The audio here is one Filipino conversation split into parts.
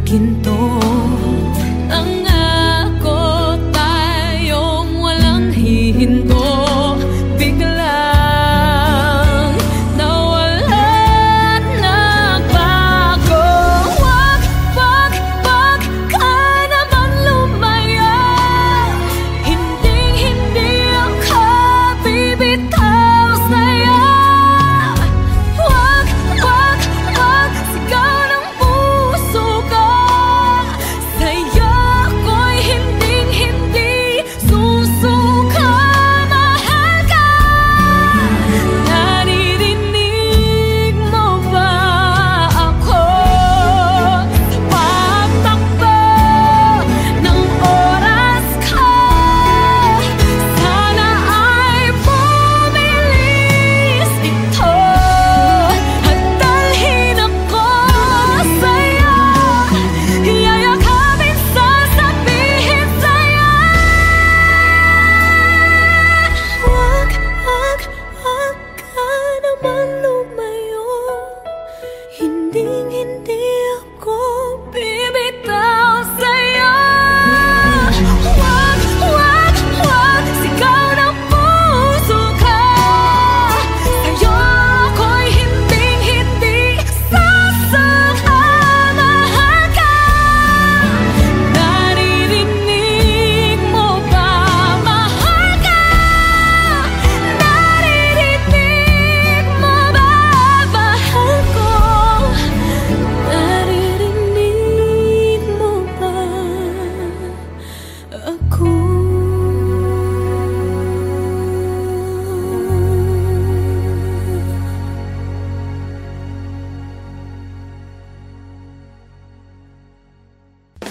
ginto. Nangako tayong walang hihinto.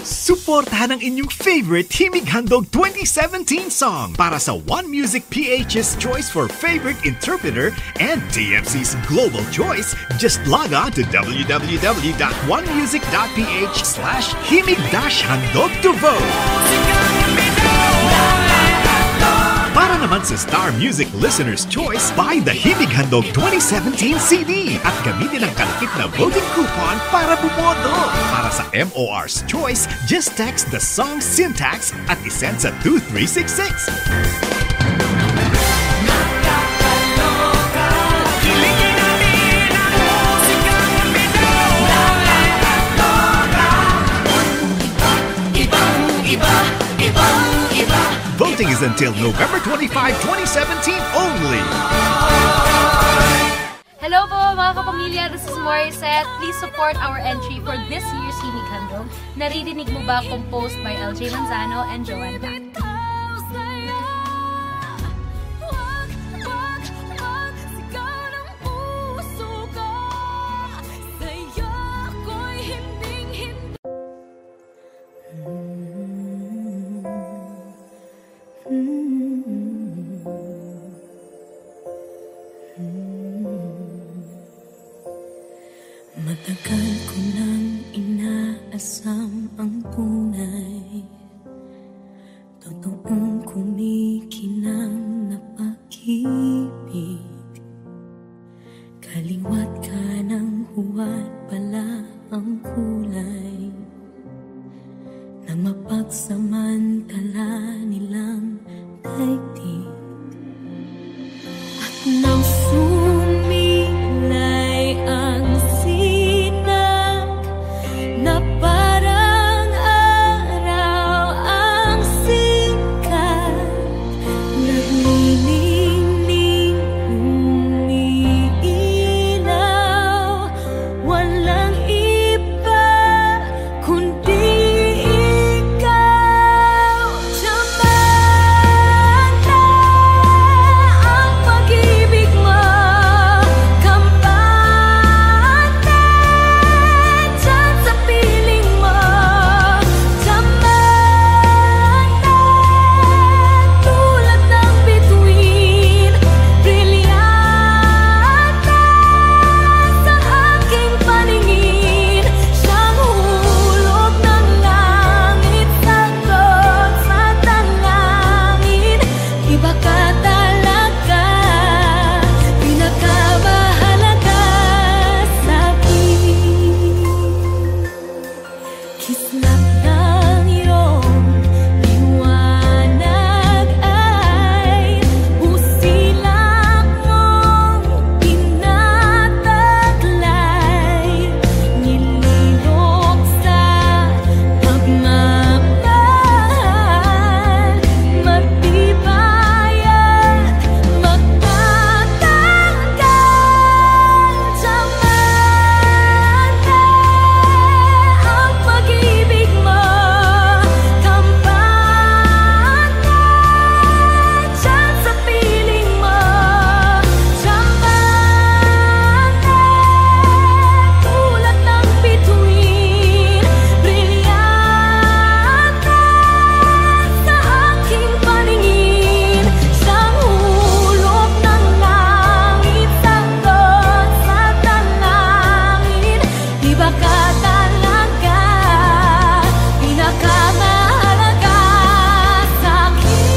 Suportahan ang inyong favorite Himig Handog 2017 song para sa One Music PH's choice for favorite interpreter and TFC's global choice. Just log on to www.onemusic.ph/himig-handog to vote. Para naman sa Star Music Listener's Choice, buy the Himig Handog 2017 CD at gamitin ang kalakip na voting coupon para bumoto. Para sa MOR's Choice, just text the song syntax at isend sa 2366. Voting is until November 25, 2017 only. Hello po mga kapamilya, this is Morissette. Please support our entry for this year's Himig Handog. Naririnig mo ba? Composed by LJ Manzano and Joanne Tan. Matagal ko nang inaasam ang tunay, totoong kumikinang na pag-ibig. Kaliwat ka ng huwad pala ang kulay na mapagsamantala nilang daigdig. At nang sumilay ang na parang araw ang sikat, naglilingning umiilaw, walang iba kundi ikaw. Kislap ng iyong liwanag ay busilak mong tinataglay, nililok sa pagmamahal, matibay at magtatanggal. Tsamante ang pag-ibig mo, kampante dyan sa piling mo. Tsamante tulad ng bituin, brilyante sa aking paningin. Siyang hulog ng langit, sagot sa dalangin. Iba ka talaga, pinakamahalaga sa'kin.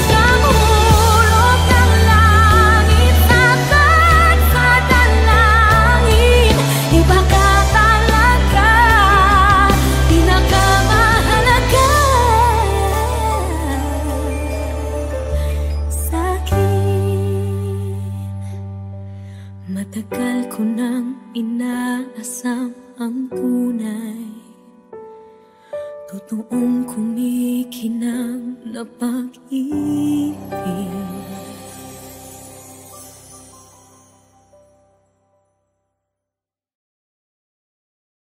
Siyang hulog ng langit, sagot sa dalangin. Iba ka talaga, pinakamahalaga sa'kin. Matagal ko nang inaasam ang tunay, totoong kumikinang na pag-ibig.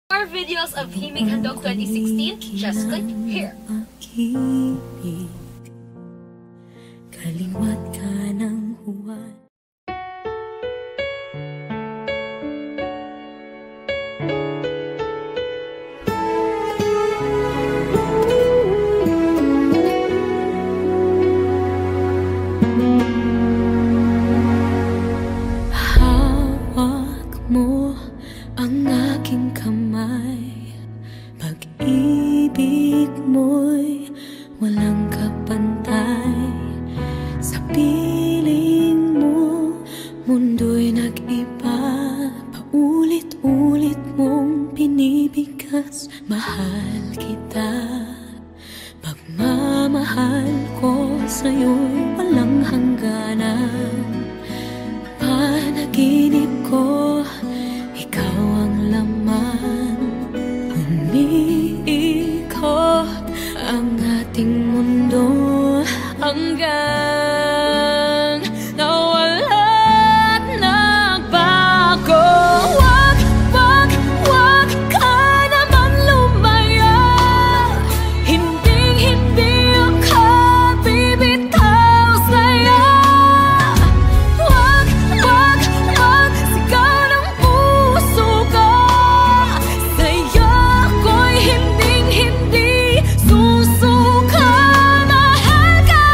More videos of Himig Handog 2016, just click here. Pag-ibig, kaliwat ka ng huwan. Hawak mo ang aking kamay, pag-ibig mo'y walang kapantay. Sa piling mo, mundo'y nag-iba, paulit-ulit mong pinibigas. Mahal kita, pagmamahal ko sa'yo'y walang hangganan. Panaginip ko, ikaw ang laman. Umiikot ang ating mundo hanggang nawala't nagbago. Wag, wag, wag ka naman lumaya. Hinding-hindi ako bibitaw sa'yo. Wag, wag, wag, sigaw ng puso ko. Sa'yo ako'y hinding-hindi susuka. Mahal ka,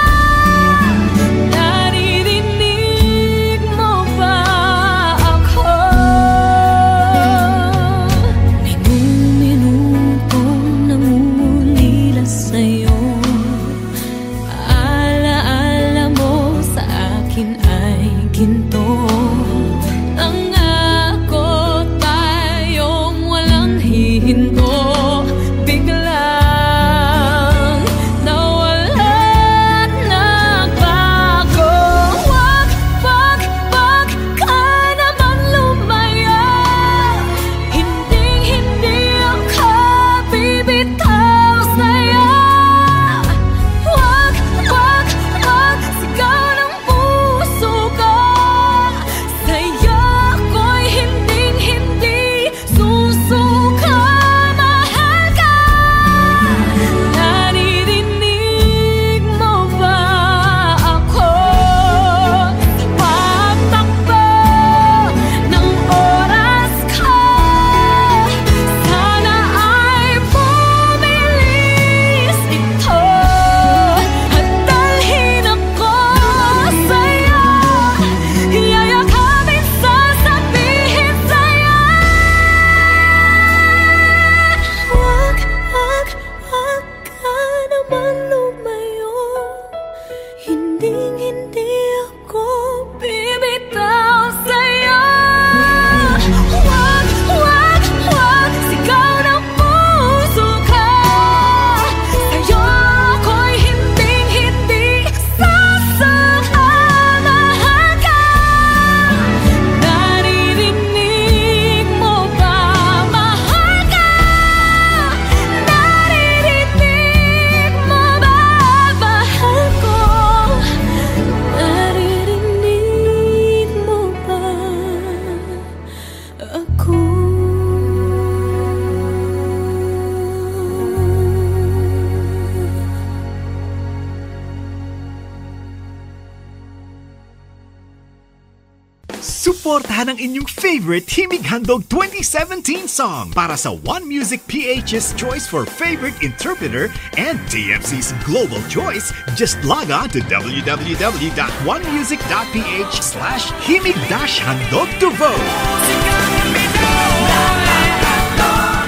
Suportahan ang inyong favorite Himig Handog 2017 song para sa One Music PH's choice for favorite interpreter and TFC's global choice. Just log on to www.onemusic.ph/himig-handog to vote.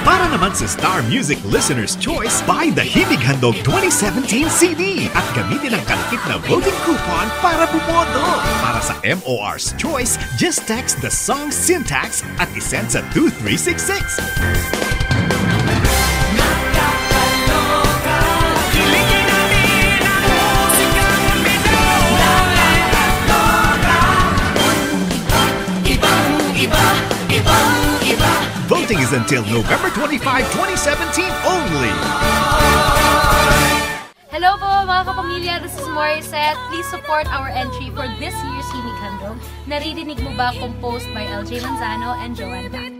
Para naman sa Star Music Listener's Choice, buy the Himig Handog 2017 CD at gamitin ang kalakip na voting coupon para bumoto. Para sa MOR's Choice, just text the song syntax at isend sa 2366. Voting is until November 25, 2017 only. Hello po mga kapamilya, this is Morissette. Please support our entry for this year's Himig Handog. Naririnig mo ba composed by LJ Manzano and Joanne Dac.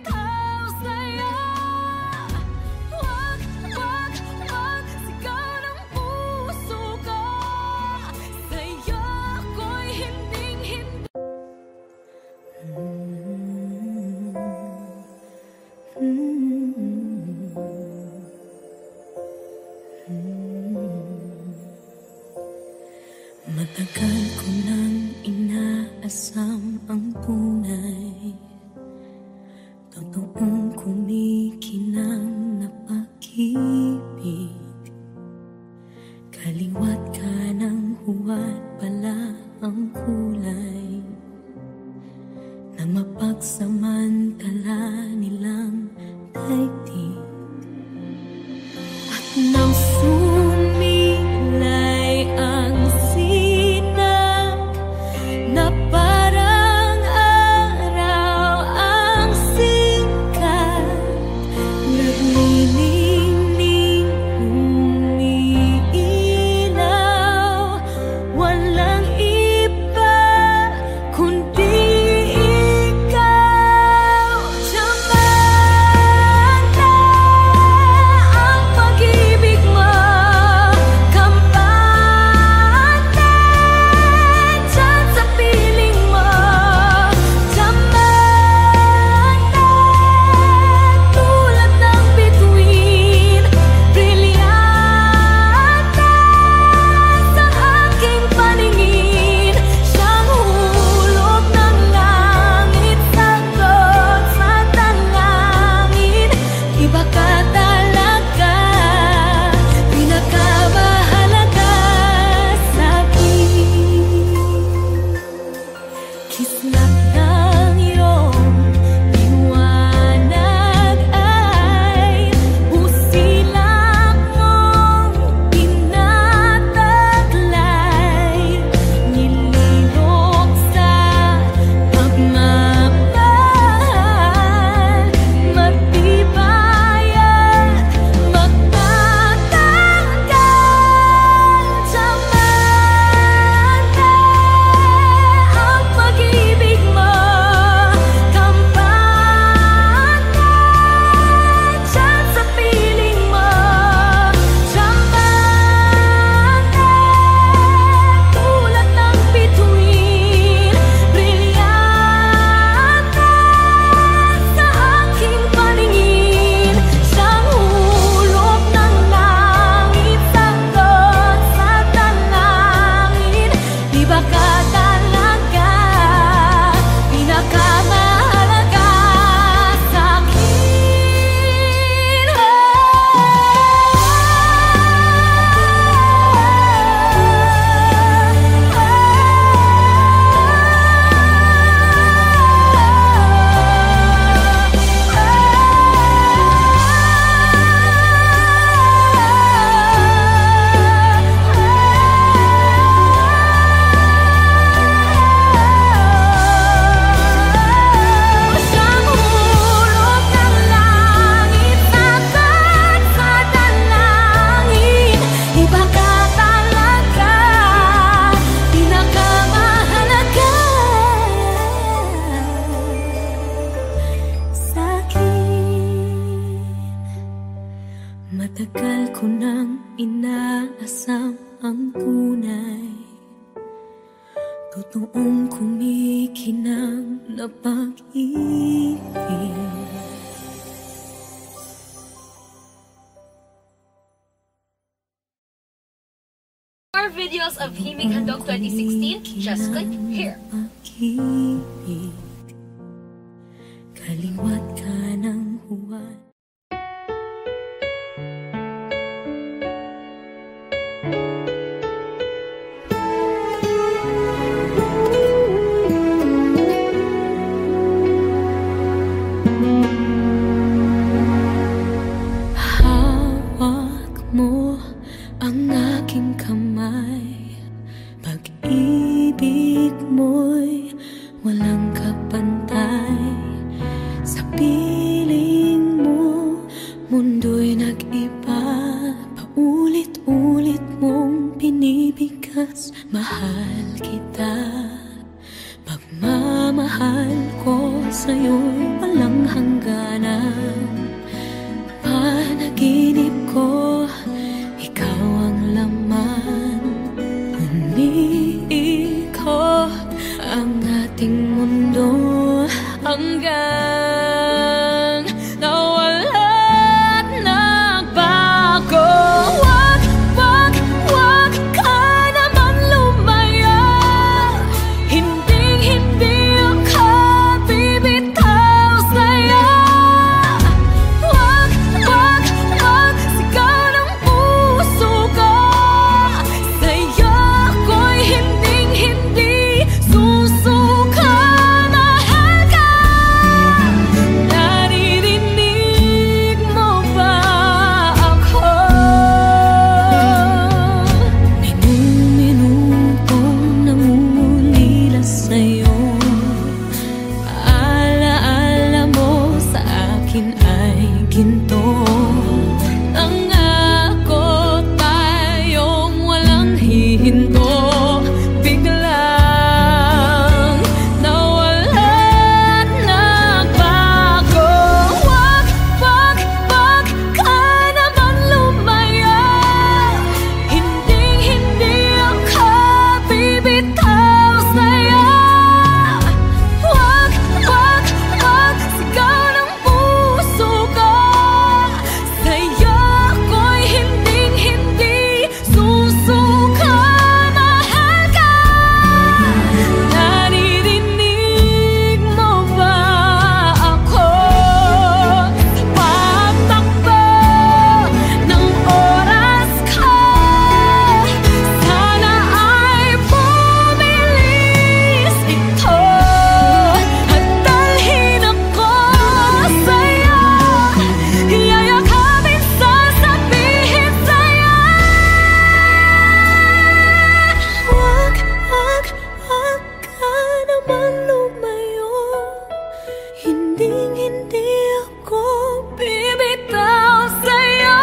Matagal ko nang inaasam ang tunay, totoong kumikinang na pag-ibig. Kaliwat ka ng huwad pala ang kulay na mapagsamantala nilang daigdig. At nang sumilay ang na parang araw ang sikat, naglilingning umiilaw, walang iba kundi ikaw. Tiyaman na ang pag-ibig mo, matagal ko nang inaasam ang tunay, Totoong kumikinang na pag-ibig. More videos of Himig Handog 2016, just click here. Pag-ibig, kaliwat ka ng huwan. Hawak mo ang aking kamay, pag-ibig mo'y walang kapantay. Sa piling mo, mundo'y nag-iba. Paulit-ulit mong pinibigas, mahal kita. Pagmamahal ko sa'yo'y walang hangganan. Panaginip ko, ikaw ang laman. Umiikot ang ating mundo hanggang nawala't nagbago. Wag, wag, wag ka naman lumaya. Hindi ako bibitaw sa'yo. Wag, wag, wag, sigaw ng puso ko. Sa'yo ako'y hindi susuka. Mahal ka. Naririnig mo ba ako? Minu-minutong nangungulila sa'yo. Alaala mo sa akin ay ginto. Nangako tayong walang hihinto. Biglang nawala't nagbago. Wag, wag, wag ka naman lumaya. Hindi ako bibitaw sa'yo. Wag, wag, wag, sigaw ng puso ko. Sa'yo ako'y hindi susuka. Mahal ka. Naririnig mo ba ako? Pagtakbo ng oras ko, sana ay bumilis ito. At dalhin ako sa'yo, yayakapin, sasabihin sa'yo. Wag, wag, wag ka naman lumayo. Hindi ako bibitaw sa'yo.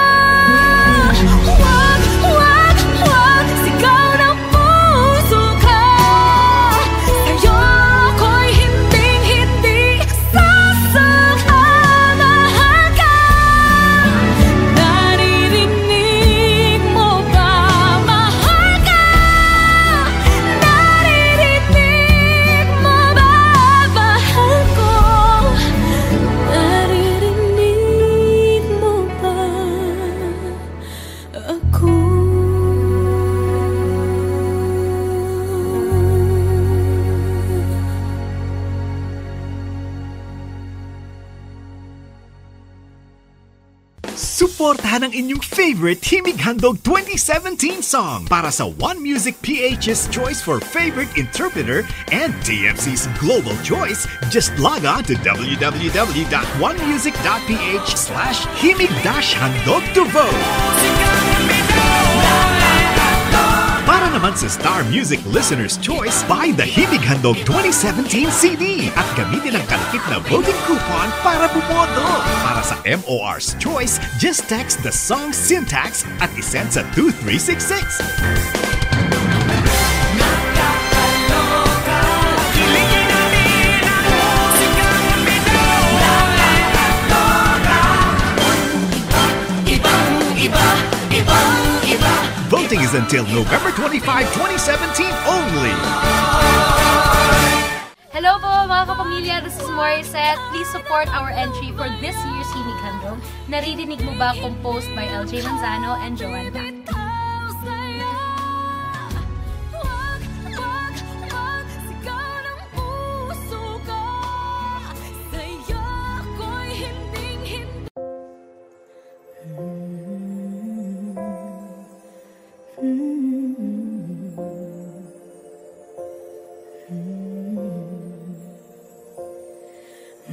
Wag, wag, wag, sigaw ng puso ko. Sa'yo ako'y hindi sasuka. Mahal ka. Naririnig mo ba? Mahal ka. Naririnig mo ba? Mahal ko. Naririnig mo ba ako? Suportahan ang inyong favorite Himig Handog 2017 song para sa One Music PH's choice for favorite interpreter and TFC's global choice. Just log on to www.onemusic.ph/himig-handog to vote. Para naman sa Star Music Listener's Choice, buy the Himig Handog 2017 CD at gamitin ang kalakip na voting coupon para bumoto. Para sa MOR's Choice, just text the song syntax at isend sa 2366. Bidding is until November 25, 2017 only. Hello po mga kapamilya, this is Morissette. Please support our entry for this year's Himig Handog. Naririnig mo ba composed by LJ Manzano and Joanne Dac.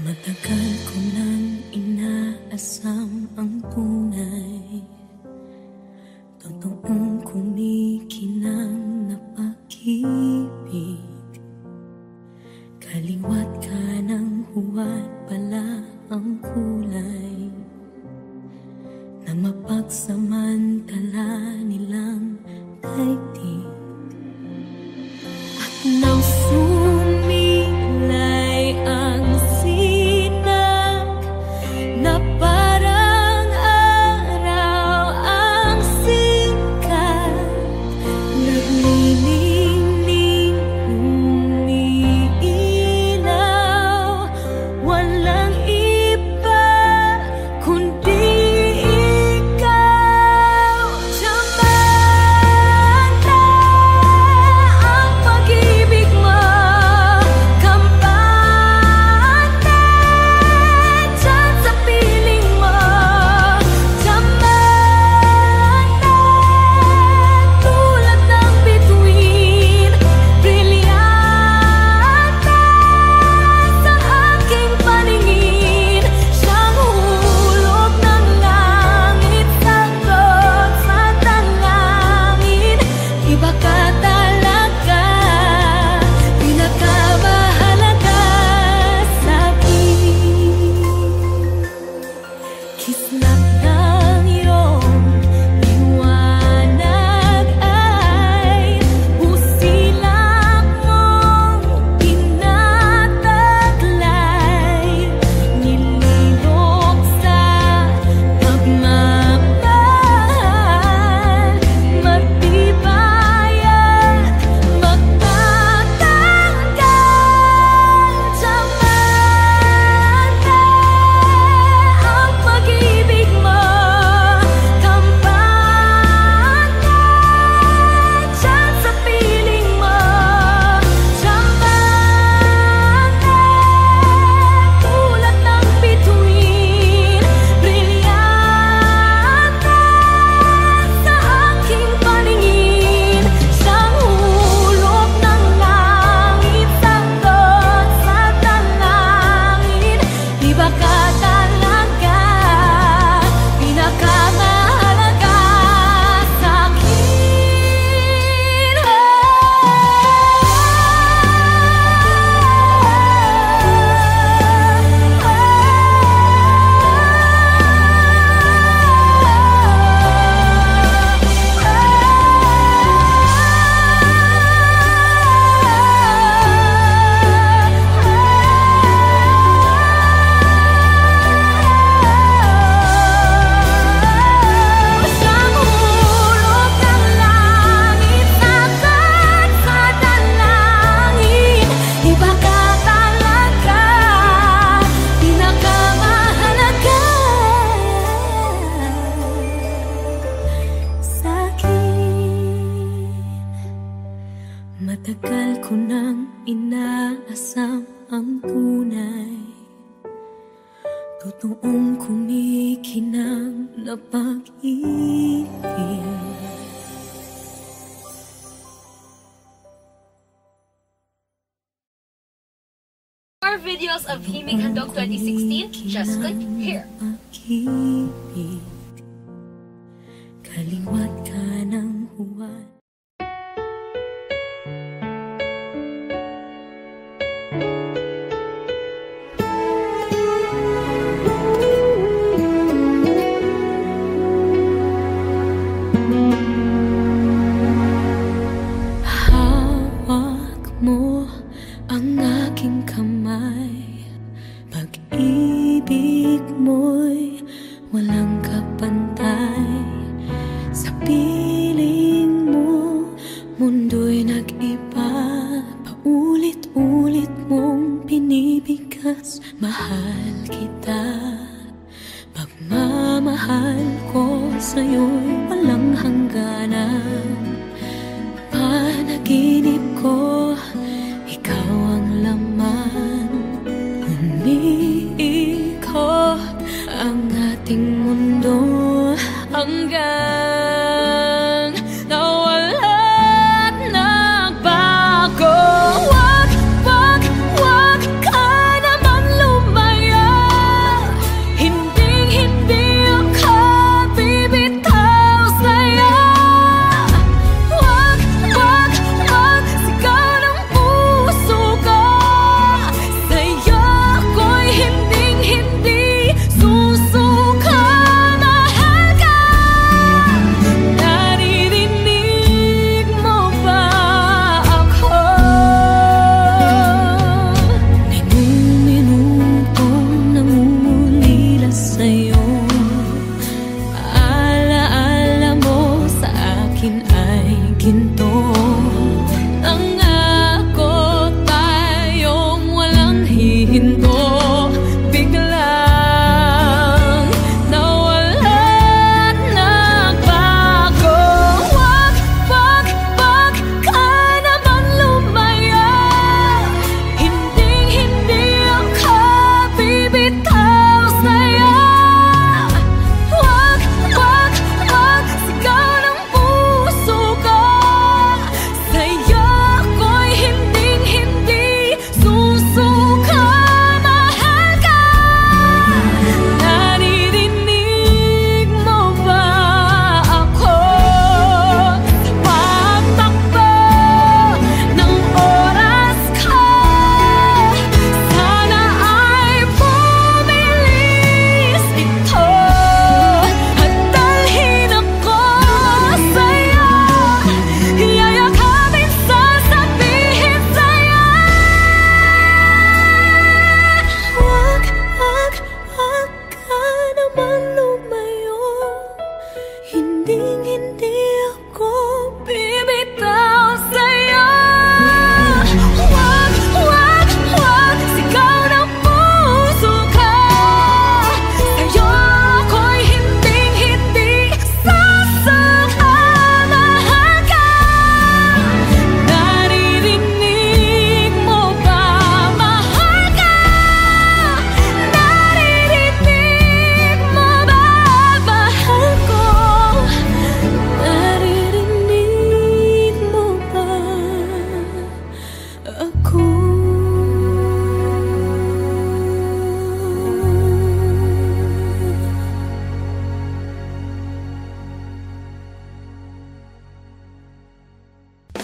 Matagal ko nang inaasam ang tunay, totoong kumikinang na pag-ibig. Kaliwat ka ng huwad pala ang kulay na mapagsamantala nilang daigdig. At nang sumilay ang na parang araw ang sikat, naglilingning umiilaw, walang iba kundi ikaw. Tsamanta ang pag-ibig mo, kampante dyan sa piling mo. Tsamanta tulad ng bituin, brilyante sa aking paningin. Siyang hulog ng langit, sagot sa dalangin. Iba ka talaga, pinakamahalaga sa'kin. Kislap ng iyong liwanag ay busilak mong tinataglay, nililog sa pagmamahal, matibay at magtatanggal. Tsamanta ang pag-ibig mo, kampante dyan sa piling mo. Tsamanta tulad ng bituin, brilyante sa aking paningin. Siyang hulog ng langit, sagot sa dalangin. Iba ka talaga, pinakamahalaga sa'kin. Siyang hulog ng langit, sagot sa dalangin. Iba ka talaga, pinakamahalaga sa'kin. Matagal ko nang inaasam ang tunay, totoong kumikinang na pag-ibig. More videos of Himig Handog 2016, just click here. Pag-ibig, kaliwat ka ng huwad. Hawak mo ang aking kamay, pag-ibig mo'y walang kapantay. Sa mundo'y nag-iba, paulit-ulit mong pinibigas. Mahal kita, pagmamahal ko sa'yo'y walang hangganan. Panaginip ko, ikaw ang laman. Umiikot ang ating mundo hanggang nawala't nagbago. Wag, wag, wag ka naman lumaya. Hinding-hindi ako bibitaw sa'yo. Wag, wag, wag, sigaw ng puso ko. Sa'yo ako'y hinding-hindi susuka. Mahal ka, naririnig mo ba ako? Minuminutong namumulila sa'yo. Alaala mo sa akin ay ginto. Nangako tayong walang hihinto. Biglang nawala't nagbago. Wag, wag, wag ka naman lumaya. Hinding-hindi ako bibitaw sa'yo. Wag, wag, wag, sigaw ng puso ko. Sa'yo ako'y hinding-hindi susuka. Mahal ka, naririnig mo ba ako? Pagtakbo ng oras ko, sana ay bumilis ito at dalhin ako sa'yo. Yayakapin, sasabihin sa'yo. Wag, wag, wag ka naman lumayo. Hinding-hindi ako bibitaw sa'yo. Wag, wag, wag, sigaw ng puso ko. Sa'yo ako'y hinding-hindi sasuka. Mahal ka, naririnig mo ba? Mahal ka, naririnig mo ba? Mahal ko, naririnig mo ba ako?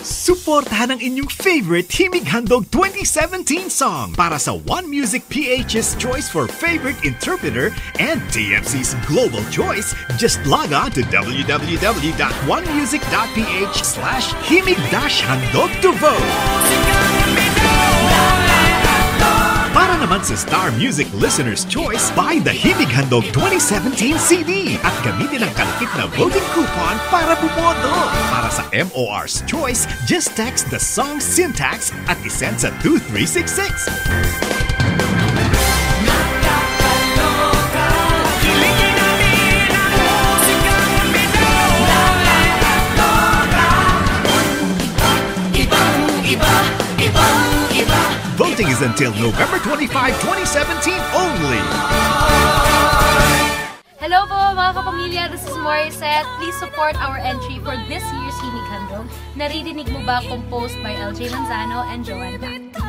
Suportahan ang inyong favorite Himig Handog 2017 song para sa One Music PH's choice for favorite interpreter and TMC's global choice. Just log on to www.onemusic.ph/himig-handog to vote. Para naman sa Star Music Listener's Choice, buy the Himig Handog 2017 CD at gamitin ang kalakip na voting coupon para bumoto. Para sa MOR's Choice, just text the song syntax at isend sa 2366. Voting is until November 25, 2017 only. Hello po mga kapamilya, this is Morissette. Please support our entry for this year's Himig Handog. Naririnig mo ba composed by LJ Manzano and Joan Cat.